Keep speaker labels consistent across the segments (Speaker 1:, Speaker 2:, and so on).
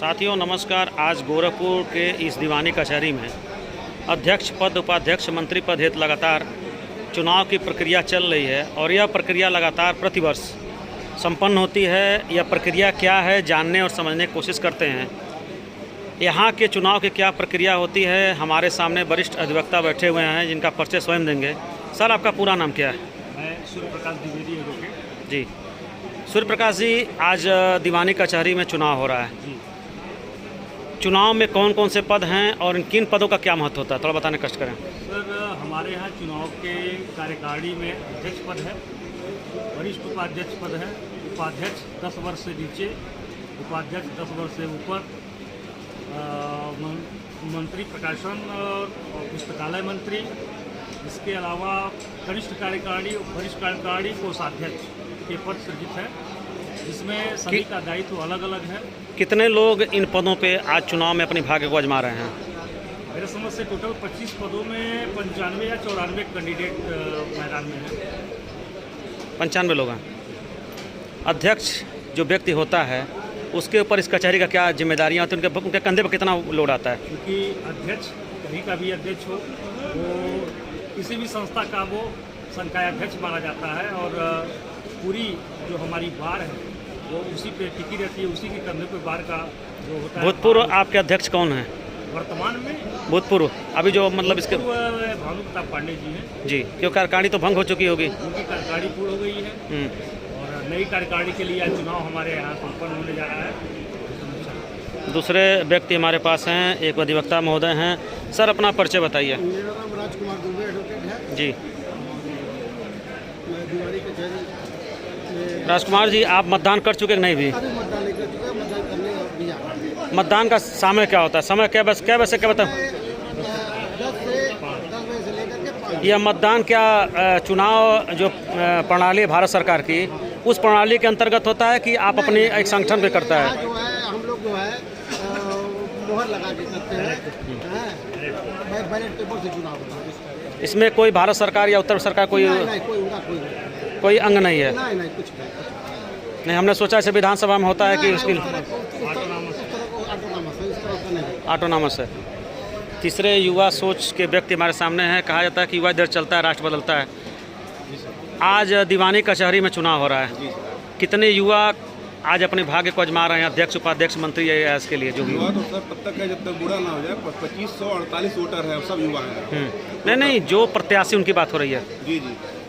Speaker 1: साथियों नमस्कार। आज गोरखपुर के इस दीवानी कचहरी में अध्यक्ष पद, उपाध्यक्ष, मंत्री पद हेतु लगातार चुनाव की प्रक्रिया चल रही है और यह प्रक्रिया लगातार प्रतिवर्ष संपन्न होती है। यह प्रक्रिया क्या है जानने और समझने की कोशिश करते हैं। यहाँ के चुनाव की क्या प्रक्रिया होती है, हमारे सामने वरिष्ठ अधिवक्ता बैठे हुए हैं जिनका परिचय स्वयं देंगे। सर, आपका पूरा नाम क्या है?
Speaker 2: मैं सूर्य प्रकाश द्विवेदी
Speaker 1: जी। सूर्य प्रकाश जी, आज दीवानी कचहरी में चुनाव हो रहा है
Speaker 2: जी।
Speaker 1: चुनाव में कौन कौन से पद हैं और किन पदों का क्या महत्व होता है, थोड़ा बताने कष्ट करें।
Speaker 2: सर, हमारे यहाँ चुनाव के कार्यकारिणी में अध्यक्ष पद है, वरिष्ठ उपाध्यक्ष पद है, उपाध्यक्ष 10 वर्ष से नीचे, उपाध्यक्ष 10 वर्ष से ऊपर, मंत्री प्रकाशन और पुस्तकालय मंत्री, इसके अलावा कनिष्ठ कार्यकारिणी, वरिष्ठ कार्यकारिणी, कोषाध्यक्ष के पद सृजित है, जिसमें सभी का दायित्व अलग अलग है।
Speaker 1: कितने लोग इन पदों पे आज चुनाव में अपनी भाग्य को आजमा रहे हैं?
Speaker 2: मेरे समझ से टोटल 25 पदों में 95 या 94 कैंडिडेट मैदान में हैं।
Speaker 1: 95 लोग हैं। अध्यक्ष जो व्यक्ति होता है उसके ऊपर इस कचहरी का क्या जिम्मेदारियाँ होती हैं, उनके कंधे पर कितना लोड आता है?
Speaker 2: क्योंकि अध्यक्ष कहीं का भी अध्यक्ष हो, वो किसी भी संस्था का वो संकाय अध्यक्ष माना जाता है और पूरी जो हमारी बार है वो उसी पे टिकी रहती है, उसी के कंधे पे बार का जो होता है।
Speaker 1: भूतपूर्व आपके अध्यक्ष कौन हैं
Speaker 2: वर्तमान में?
Speaker 1: भूतपूर्व अभी जो मतलब इसके
Speaker 2: भानु प्रताप पांडे जी हैं
Speaker 1: जी, क्यों कार्यकारिणी तो भंग हो चुकी होगी?
Speaker 2: उनकी कार्यकारिणी पूर्ण हो गई है और नई कार्यकारिणी के लिए आज चुनाव हमारे यहाँ संपन्न होने जा रहा है।
Speaker 1: दूसरे व्यक्ति हमारे पास हैं, एक अधिवक्ता महोदय हैं। सर, अपना परिचय बताइए।
Speaker 3: मेरा नाम राजकुमार दुबे एडवोकेट है
Speaker 1: जी।
Speaker 3: मैं दीवानी कचहरी
Speaker 1: राजकुमार जी, आप मतदान कर चुके कि नहीं? भी
Speaker 3: अभी मतदान नहीं कर चुका, मतदान करने अभी जा रहा हूं।
Speaker 1: मतदान का समय क्या होता है? समय क्या बस क्या वैसे क्या बताओ?
Speaker 3: 10 बजे से लेकर के 5
Speaker 1: यह मतदान क्या चुनाव जो प्रणाली है भारत सरकार की, उस प्रणाली के अंतर्गत होता है कि आप अपने एक संगठन पे करता है?
Speaker 3: जो है हम लोग जो है मोहर लगा के करते हैं, बैलेट पेपर से चुनाव होता है।
Speaker 1: इसमें कोई भारत सरकार या उत्तर सरकार कोई
Speaker 3: नहीं,
Speaker 1: कोई अंग नहीं है?
Speaker 3: नहीं, कुछ
Speaker 1: नहीं, हमने सोचा इसे विधानसभा में होता है कि उसकी ऑटोनॉमस है। तीसरे युवा सोच के व्यक्ति हमारे सामने हैं। कहा जाता है कि युवा इधर चलता है राष्ट्र बदलता है। आज दीवानी कचहरी में चुनाव हो रहा है, कितने युवा आज अपने भाग्य को आजमा रहे हैं अध्यक्ष, उपाध्यक्ष, मंत्री या इसके लिए जो भी?
Speaker 4: युवा तो सर तब तक है जब तक बूढ़ा ना हो जाए। 2548 वोटर है, सब युवा हैं।
Speaker 1: नहीं, जो प्रत्याशी उनकी बात हो रही है।
Speaker 4: जी,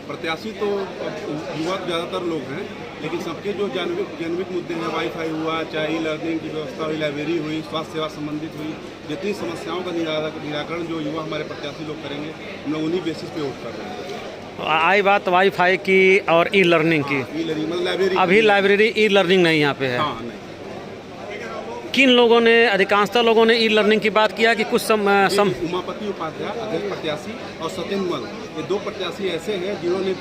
Speaker 4: प्रत्याशी तो युवा ज़्यादातर लोग हैं, लेकिन सबके जो जैनविक मुद्दे हैं, वाईफाई हुआ, चाहे ई लर्निंग की व्यवस्था हुई, लाइब्रेरी हुई, स्वास्थ्य सेवा संबंधित हुई, जितनी समस्याओं का निराकरण जो युवा हमारे प्रत्याशी लोग करेंगे, हम लोग उन्हीं बेसिस पे वोट कर रहे हैं।
Speaker 1: आई बात वाईफाई की और ई लर्निंग की।
Speaker 4: ई लर्निंग मतलब लाइब्रेरी,
Speaker 1: अभी लाइब्रेरी ई लर्निंग नहीं यहाँ पे है।
Speaker 4: हाँ, नहीं।
Speaker 1: किन लोगों ने, अधिकांशतः लोगों ने ई लर्निंग की बात किया कि कुछ
Speaker 4: उमापति उपाध्याय अध्यक्ष प्रत्याशी और सत्येंद्र मल, ये 2 प्रत्याशी ऐसे हैं जिन्होंने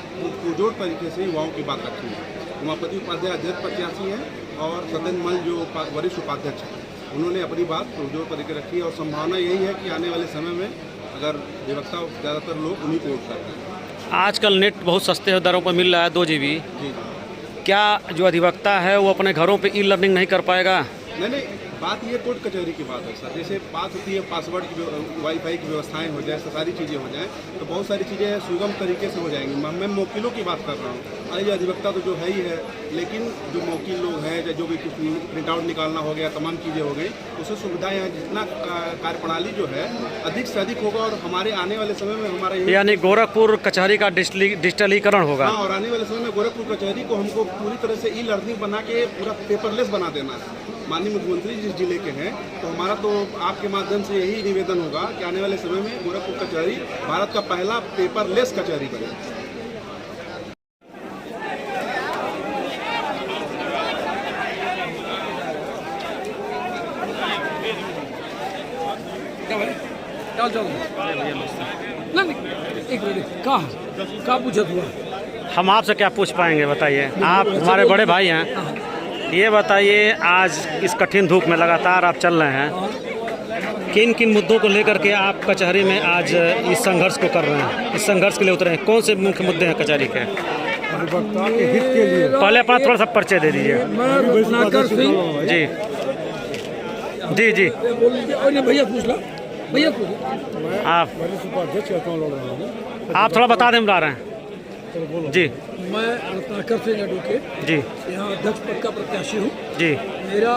Speaker 4: पुरजोर तरीके से युवाओं की बात रखी है। उमापति उपाध्याय अध्यक्ष प्रत्याशी हैं और सत्येंद्र मल जो वरिष्ठ उपाध्यक्ष हैं, उन्होंने अपनी बात पुरजोर तरीके रखी है और संभावना यही है कि आने वाले समय में अगर अधिवक्ता ज़्यादातर लोग उन्हीं को वोट करते हैं।
Speaker 1: आजकल नेट बहुत सस्ते दरों पर मिल रहा है, 2 GB।
Speaker 4: जी।
Speaker 1: क्या जो अधिवक्ता है वो अपने घरों पे ई लर्निंग नहीं कर पाएगा?
Speaker 4: नहीं, बात ये कोर्ट कचहरी की बात है सर। जैसे बात होती है पासवर्ड की, वाईफाई की व्यवस्थाएं हो जाए, सारी चीज़ें हो जाएं, तो बहुत सारी चीज़ें सुगम तरीके से हो जाएंगी। मैं वकीलों की बात कर रहा हूँ। अरे अधिवक्ता तो जो है ही है, लेकिन जो वकील लोग हैं, जो भी कुछ प्रिंट आउट निकालना हो गया, तमाम चीज़ें हो गई, उससे सुविधाएँ हैं। जितना कार्यप्रणाली जो है अधिक से अधिक होगा और हमारे आने वाले समय में हमारा
Speaker 1: यानी गोरखपुर कचहरी का डिजिटलीकरण होगा।
Speaker 4: हाँ, और आने वाले समय में गोरखपुर कचहरी को हमको पूरी तरह से ई लर्निंग बना के पूरा पेपरलेस बना देना है। माननीय मुख्यमंत्री जिस जिले के हैं, तो हमारा तो आपके माध्यम से यही निवेदन होगा कि आने वाले समय में गोरखपुर कचहरी भारत का पहला पेपरलेस कचहरी बने।
Speaker 3: कहाँ पूछत हुआ?
Speaker 1: हम आपसे क्या पूछ पाएंगे, बताइए। आप हमारे बड़े भाई हैं, ये बताइए आज इस कठिन धूप में लगातार आप चल रहे हैं, किन किन मुद्दों को लेकर के आप कचहरी में आज इस संघर्ष को कर रहे हैं, इस संघर्ष के लिए उतरे हैं? कौन से मुख्य मुद्दे हैं कचहरी के?
Speaker 3: अधिवक्ता के हित के लिए।
Speaker 1: पहले अपना थोड़ा सा परिचय दे दीजिए।
Speaker 3: मैं रत्नाकर सिंह
Speaker 1: जी। जी जी
Speaker 5: बोल लीजिए। और ये भैया पूछ ला, भैया पूछ ला।
Speaker 1: आप
Speaker 5: अध्यक्ष कहता हूँ, लड़ रहा हूँ।
Speaker 1: आप थोड़ा बता दें, बुला रहे हैं जी
Speaker 5: मैं रत्नाकर सिंह एडवोकेट
Speaker 1: जी
Speaker 5: यहाँ अध्यक्ष पद का प्रत्याशी हूँ।
Speaker 1: जी
Speaker 5: मेरा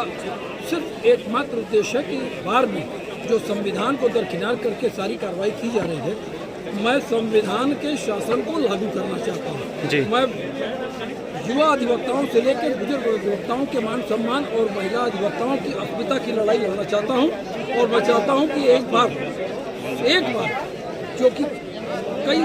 Speaker 5: सिर्फ एकमात्र उद्देश्य है कि बार में जो संविधान को दरकिनार करके सारी कार्रवाई की जा रही है, मैं संविधान के शासन को लागू करना चाहता हूँ।
Speaker 1: जी।
Speaker 5: मैं युवा अधिवक्ताओं से लेकर बुजुर्ग अधिवक्ताओं के मान सम्मान और महिला अधिवक्ताओं की अस्मिता की लड़ाई लड़ना चाहता हूँ। और मैं चाहता हूँ कि एक बार जो कि कई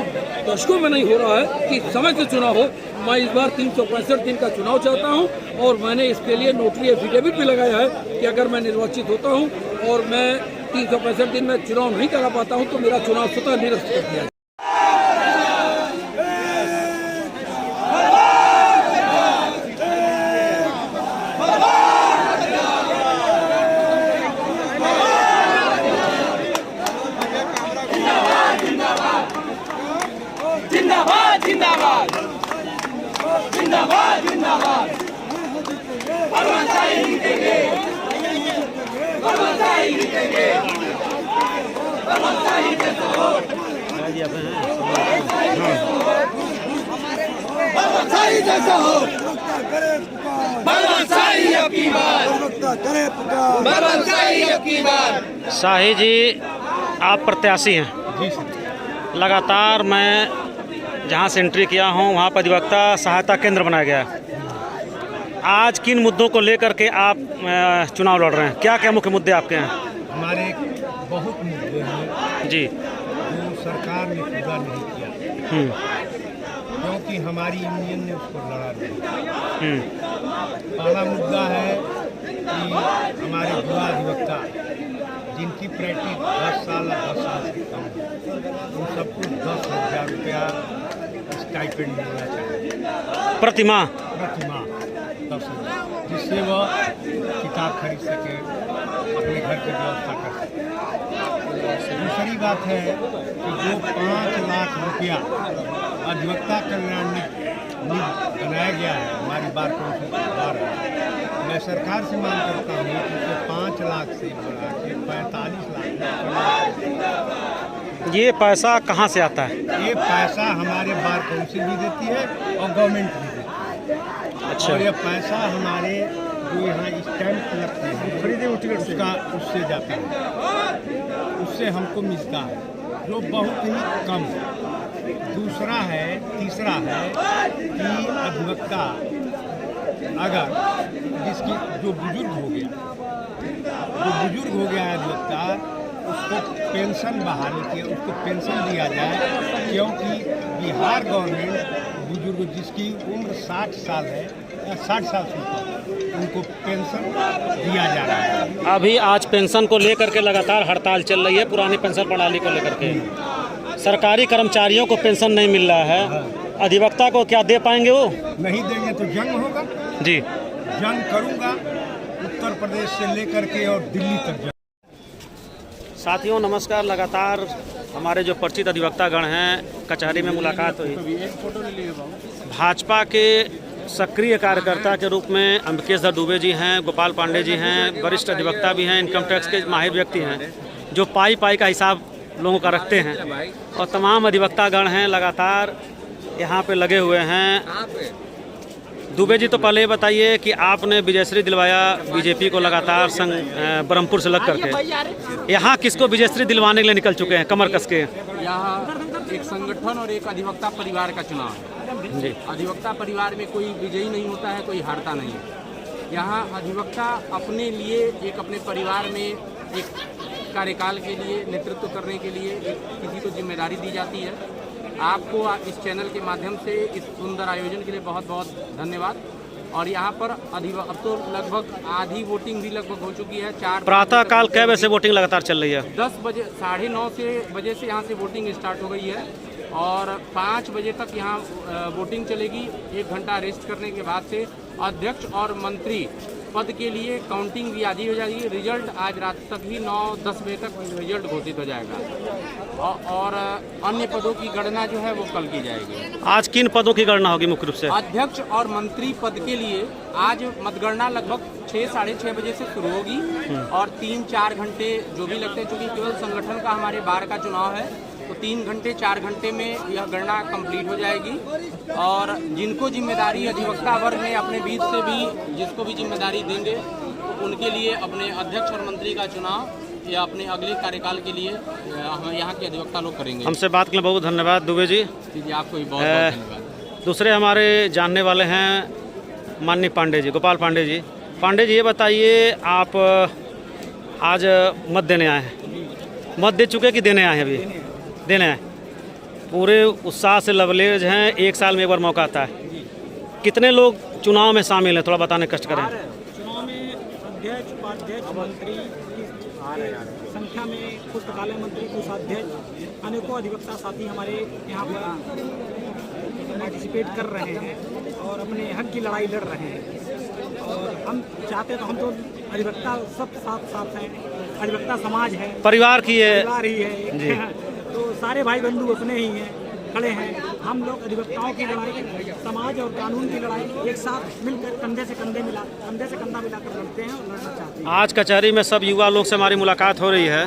Speaker 5: दशकों में नहीं हो रहा है कि समय से चुनाव हो, मैं इस बार 365 दिन का चुनाव चाहता हूं। और मैंने इसके लिए नोटरी एफिडेविट भी लगाया है कि अगर मैं निर्वाचित होता हूं और मैं 365 दिन में चुनाव नहीं करा पाता हूं तो मेरा चुनाव स्वतः निरस्त कर दिया जाए।
Speaker 1: शाही जी, आप प्रत्याशी हैं।
Speaker 4: जी सर।
Speaker 1: लगातार मैं जहां से एंट्री किया हूं वहां पर अधिवक्ता सहायता केंद्र बनाया गया है। आज किन मुद्दों को लेकर के आप चुनाव लड़ रहे हैं? क्या क्या मुख्य मुद्दे आपके हैं?
Speaker 6: हमारे बहुत मुद्दे हैं
Speaker 1: जी
Speaker 6: जो सरकार ने पूरा नहीं किया, क्योंकि हमारी यूनियन ने उसको लड़ा नहीं। पहला मुद्दा है कि हमारे युवा अधिवक्ता जिनकी प्रैक्टिस 10 साल से कम है, उन सबको 10,000 रुपया स्टाइपेंड मिलना चाहिए
Speaker 1: प्रतिमाह।
Speaker 6: 10,000, जिससे वह किताब खरीद सके, अपने घर की व्यवस्था कर सके। दूसरी बात है कि जो 5 लाख रुपया अधिवक्ता कल्याण निधि बनाया गया है हमारी बार काउंसिल के द्वारा, मैं सरकार से मांग करता हूँ कि उसे 5 लाख से बढ़ा के 45 लाख।
Speaker 1: ये पैसा कहाँ से आता है?
Speaker 6: ये पैसा हमारे बार काउंसिल भी देती है और गवर्नमेंट भी देती है।
Speaker 1: अच्छा।
Speaker 6: और ये पैसा हमारे जो यहाँ स्टैंप लगते हैं उससे जाता है, उससे हमको मिलता है, जो बहुत ही कम है। तीसरा है कि अधिवक्ता अगर जो बुजुर्ग हो गया है अधिवक्ता, उसको पेंशन बहाली की, उसको पेंशन दिया जाए, क्योंकि बिहार गवर्नमेंट बुजुर्ग जिसकी उम्र 60 साल है या 60 साल से ऊपर, उनको पेंशन दिया जा रहा है।
Speaker 1: अभी आज पेंशन को लेकर के लगातार हड़ताल चल रही है, पुरानी पेंशन प्रणाली को लेकर के। सरकारी कर्मचारियों को पेंशन नहीं मिल रहा है, अधिवक्ता को क्या दे पाएंगे? वो
Speaker 6: नहीं देंगे तो जंग होगा।
Speaker 1: जी
Speaker 6: जंग करूंगा, उत्तर प्रदेश से लेकर के और दिल्ली तक जंग।
Speaker 1: साथियों नमस्कार। लगातार हमारे जो परिचित अधिवक्तागण हैं, कचहरी में मुलाकात हुई। भाजपा के सक्रिय कार्यकर्ता के रूप में अम्बिकेश दुबे जी हैं, गोपाल पांडे जी हैं, वरिष्ठ अधिवक्ता भी हैं, इनकम टैक्स के माहिर व्यक्ति हैं, जो पाई का हिसाब लोगों का रखते हैं, और तमाम अधिवक्तागण हैं लगातार यहाँ पे लगे हुए हैं। दुबे जी, तो पहले ये बताइए कि आपने विजयश्री दिलवाया बीजेपी को लगातार संग ब्रह्मपुर से लग करके, यहाँ किसको विजयश्री दिलवाने के लिए निकल चुके हैं कमर कस के?
Speaker 7: यहाँ एक संगठन और एक अधिवक्ता परिवार का चुनाव है जी। अधिवक्ता परिवार में कोई विजयी नहीं होता है, कोई हारता नहीं है। यहाँ अधिवक्ता अपने लिए एक अपने परिवार में एक कार्यकाल के लिए नेतृत्व करने के लिए किसी को जिम्मेदारी दी जाती है। आपको इस चैनल के माध्यम से इस सुंदर आयोजन के लिए बहुत बहुत धन्यवाद। और यहाँ पर अब तो लगभग आधी वोटिंग भी लगभग हो चुकी है। 4
Speaker 1: प्रातःकाल कै बजे से वोटिंग लगातार चल रही है?
Speaker 7: 10 बजे 9:30 बजे से यहाँ से वोटिंग स्टार्ट हो गई है और 5 बजे तक यहाँ वोटिंग चलेगी। 1 घंटा रेस्ट करने के बाद से अध्यक्ष और मंत्री पद के लिए काउंटिंग भी आधी हो जाएगी। रिजल्ट आज रात तक ही 9-10 बजे तक रिजल्ट घोषित हो जाएगा और अन्य पदों की गणना जो है वो कल की जाएगी।
Speaker 1: आज किन पदों की गणना होगी मुख्य रूप से?
Speaker 7: अध्यक्ष और मंत्री पद के लिए आज मतगणना लगभग 6-6:30 बजे से शुरू होगी और 3-4 घंटे जो भी लगते हैं, चूँकि केवल संगठन का हमारे बार का चुनाव है तो 3-4 घंटे में यह गणना कंप्लीट हो जाएगी। और जिनको जिम्मेदारी अधिवक्ता वर्ग में अपने बीच से भी जिसको भी जिम्मेदारी देंगे तो उनके लिए अपने अध्यक्ष और मंत्री का चुनाव या अपने अगले कार्यकाल के लिए हम यहाँ के अधिवक्ता लोग करेंगे।
Speaker 1: हमसे बात के लिए बहुत धन्यवाद दुबे जी।
Speaker 7: जी आपको भी बहुत बहुत धन्यवाद।
Speaker 1: दूसरे हमारे जानने वाले हैं माननीय पांडे जी, गोपाल पांडे जी। पांडे जी ये बताइए, आप आज मत देने आए हैं, मत दे चुके कि देने आए हैं? अभी देने आए। पूरे उत्साह से लबरेज हैं, एक साल में एक बार मौका आता है। कितने लोग चुनाव में शामिल हैं, थोड़ा बताने कष्ट करें।
Speaker 8: चुनाव में अध्यक्ष, उपाध्यक्ष, मंत्री की संख्या में पुस्तकालय मंत्री, कोषाध्यक्ष, अनेकों अधिवक्ता साथी हमारे यहाँ पर पार्टिसिपेट कर रहे हैं और अपने हक की लड़ाई लड़ रहे हैं। और हम चाहते तो हम तो अधिवक्ता सब साथ हैं, अधिवक्ता समाज है,
Speaker 1: परिवार की है,
Speaker 8: परिवार ही है तो सारे भाई बंधु अपने ही हैं, खड़े हैं। हम लोग अधिवक्ताओं की लड़ाई, समाज और कानून की लड़ाई एक साथ मिलकर कंधे से कंधा मिलाकर लड़ते हैं और लड़ना चाहते हैं।
Speaker 1: आज कचहरी में सब युवा लोग से हमारी मुलाकात हो रही है।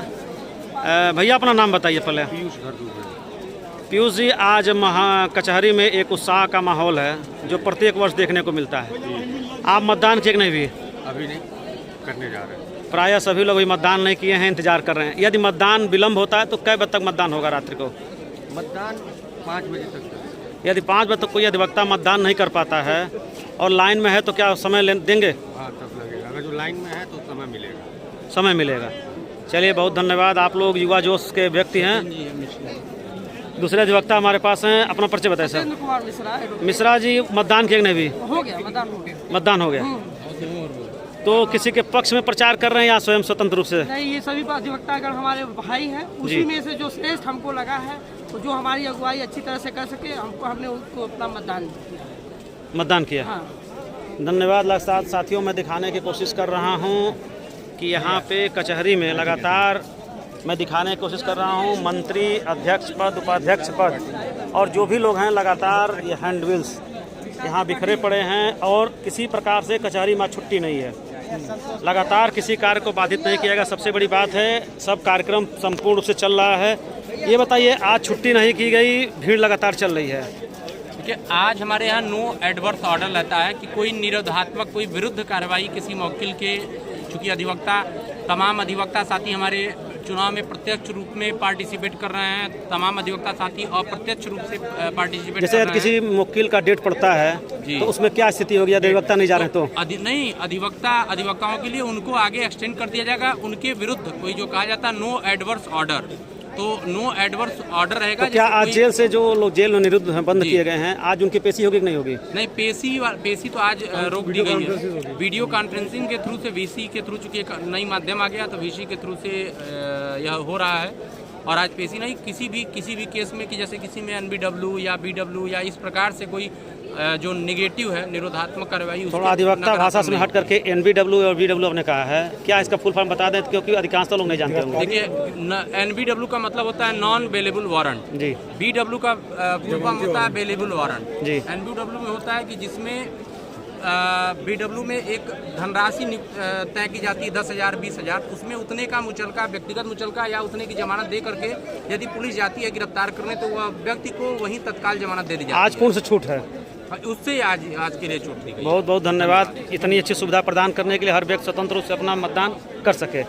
Speaker 1: भैया अपना नाम बताइए पहले। पीयूष जी, आज कचहरी में एक उत्साह का माहौल है जो प्रत्येक वर्ष देखने को मिलता है। आप मतदान किए कि नहीं? भी
Speaker 6: अभी नहीं करने जा रहे हैं।
Speaker 1: प्रायः सभी लोग अभी मतदान नहीं किए हैं, इंतजार कर रहे हैं। यदि मतदान विलम्ब होता है तो कै बजे तक मतदान होगा रात्रि को?
Speaker 6: मतदान 5 बजे तक।
Speaker 1: यदि 5 बजे तक कोई अधिवक्ता मतदान नहीं कर पाता है और लाइन में है तो क्या समय देंगे?
Speaker 6: हाँ तब लगेगा, अगर जो लाइन में है तो समय मिलेगा।
Speaker 1: समय मिलेगा। चलिए बहुत धन्यवाद, आप लोग युवा जोश के व्यक्ति हैं। दूसरे अधिवक्ता हमारे पास हैं, अपना परिचय बताएं सर।
Speaker 9: कुमार
Speaker 1: मिश्रा जी, मतदान किए कि नहीं? भी
Speaker 9: हो गया, मतदान हो गया।
Speaker 1: मतदान हो गया। तो किसी के पक्ष में प्रचार कर रहे हैं या स्वयं स्वतंत्र रूप से?
Speaker 9: नहीं, ये सभी अधिवक्तागण हमारे भाई हैं, उसी में से जो श्रेष्ठ हमको लगा है तो जो हमारी अगुवाई अच्छी तरह से कर सके हमने उनको अपना मतदान किया। हाँ।
Speaker 1: धन्यवाद। साथियों, मैं दिखाने की कोशिश कर रहा हूँ कि यहाँ पे कचहरी में लगातार मैं दिखाने की कोशिश कर रहा हूँ मंत्री, अध्यक्ष पद, उपाध्यक्ष पद और जो भी लोग हैं लगातार ये हैंडबिल्स यहाँ बिखरे पड़े हैं और किसी प्रकार से कचहरी में छुट्टी नहीं है। लगातार किसी कार्य को बाधित नहीं किया गया। सबसे बड़ी बात है, सब कार्यक्रम संपूर्ण रूप से चल रहा है। ये बताइए, आज छुट्टी नहीं की गई, भीड़ लगातार चल रही है।
Speaker 7: देखिए, आज हमारे यहाँ नो एडवर्स ऑर्डर रहता है कि कोई निरोधात्मक, कोई विरुद्ध कार्रवाई किसी मौकिल के, चूँकि अधिवक्ता, तमाम अधिवक्ता साथी हमारे चुनाव में प्रत्यक्ष रूप में पार्टिसिपेट कर रहे हैं, तमाम अधिवक्ता साथी अप्रत्यक्ष रूप से पार्टिसिपेट
Speaker 1: जैसे
Speaker 7: कर रहे हैं।
Speaker 1: किसी वकील का डेट पड़ता है तो उसमें क्या स्थिति होगी? अधिवक्ता नहीं जा रहे तो
Speaker 7: नहीं, अधिवक्ताओं के लिए उनको आगे एक्सटेंड कर दिया जाएगा। उनके विरुद्ध कोई जो कहा जाता है नो एडवर्स ऑर्डर, तो नो एडवर्स ऑर्डर रहेगा।
Speaker 1: तो क्या आज जेल से जो लोग जेल में निरुद्ध हैं, बंद किए गए हैं, आज उनकी पेशी होगी कि नहीं होगी?
Speaker 7: नहीं, पेशी तो आज रोक दी गई है। वीडियो कॉन्फ्रेंसिंग के थ्रू से, वीसी के थ्रू, चूंकि एक नई माध्यम आ गया तो वीसी के थ्रू से यह हो रहा है। और आज पेशी नहीं, किसी भी केस में कि जैसे किसी में एनबीडब्ल्यू या बीडब्ल्यू या इस प्रकार से कोई जो निगेटिव है, निरोधात्मक कार्रवाई,
Speaker 1: थोड़ा अधिवक्ता भाषा से हट करके एनबीडब्ल्यू और बीडब्ल्यू आपने कहा है, क्या इसका फुल फॉर्म बता दें क्योंकि अधिकांश लोग नहीं जानते होंगे।
Speaker 7: देखिए, एनबीडब्ल्यू का मतलब होता है नॉन बेलेबल वारंट जी। बीडब्ल्यू का फुल फॉर्म होता है बेलेबल वारंट जी। एनबीडब्ल्यू में होता है कि जिसमें बीडब्ल्यू में एक धनराशि तय की जाती है 10,000 20,000, उसमें उतने का मुचलका, व्यक्तिगत मुचलका या उतने की जमानत दे करके यदि पुलिस जाती है गिरफ्तार करने तो वह व्यक्ति को वहीं तत्काल जमानत दे दी जाती है।
Speaker 1: आज कौन सा छूट है?
Speaker 7: उससे आज के लिए छूट दी गई।
Speaker 1: बहुत बहुत धन्यवाद, इतनी अच्छी सुविधा प्रदान करने के लिए। हर व्यक्ति स्वतंत्र रूप से अपना मतदान कर सके।